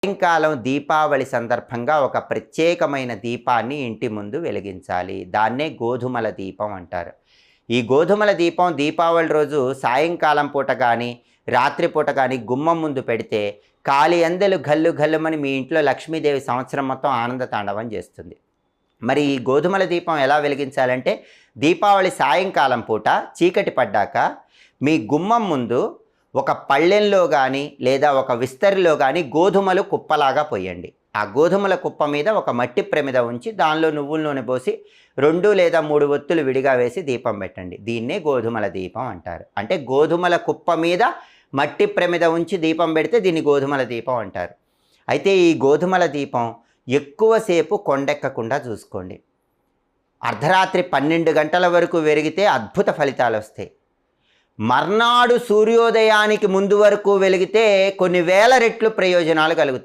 సాయంకాలం దీపావళి సందర్భంగా ఒక ప్రత్యేకమైన దీపాన్ని ఇంటి ముందు వెలిగించాలి. దాన్నే గోధుమల దీపం అంటారు. ఈ గోధుమల దీపం దీపావళి రోజు సాయంకాలం పూట కానీ, రాత్రిపూట కానీ గుమ్మం ముందు పెడితే కాలి అందెలు గల్లు గల్లుమని మీ ఇంట్లో లక్ష్మీదేవి సంవత్సరం మొత్తం ఆనంద తాండవం చేస్తుంది. మరి ఈ గోధుమల దీపం ఎలా వెలిగించాలంటే, దీపావళి సాయంకాలం పూట చీకటి పడ్డాక మీ గుమ్మం ముందు ఒక పళ్ళెంలో కానీ లేదా ఒక విస్తరిలో కానీ గోధుమలు కుప్పలాగా పోయండి. ఆ గోధుమల కుప్ప మీద ఒక మట్టి ప్రమిద ఉంచి దానిలో నువ్వుల నూనె పోసి 2 లేదా 3 ఒత్తులు విడిగా వేసి దీపం పెట్టండి. దీన్నే గోధుమల దీపం అంటారు. అంటే గోధుమల కుప్ప మీద మట్టి ప్రమిద ఉంచి దీపం పెడితే దీన్ని గోధుమల దీపం అంటారు. అయితే ఈ గోధుమల దీపం ఎక్కువసేపు కొండెక్కకుండా చూసుకోండి. అర్ధరాత్రి 12 గంటల వరకు వెలిగితే అద్భుత ఫలితాలు వస్తాయి. మర్నాడు సూర్యోదయానికి ముందు వరకు వెలిగితే కొన్ని వేల రెట్లు ప్రయోజనాలు కలుగుతాయి.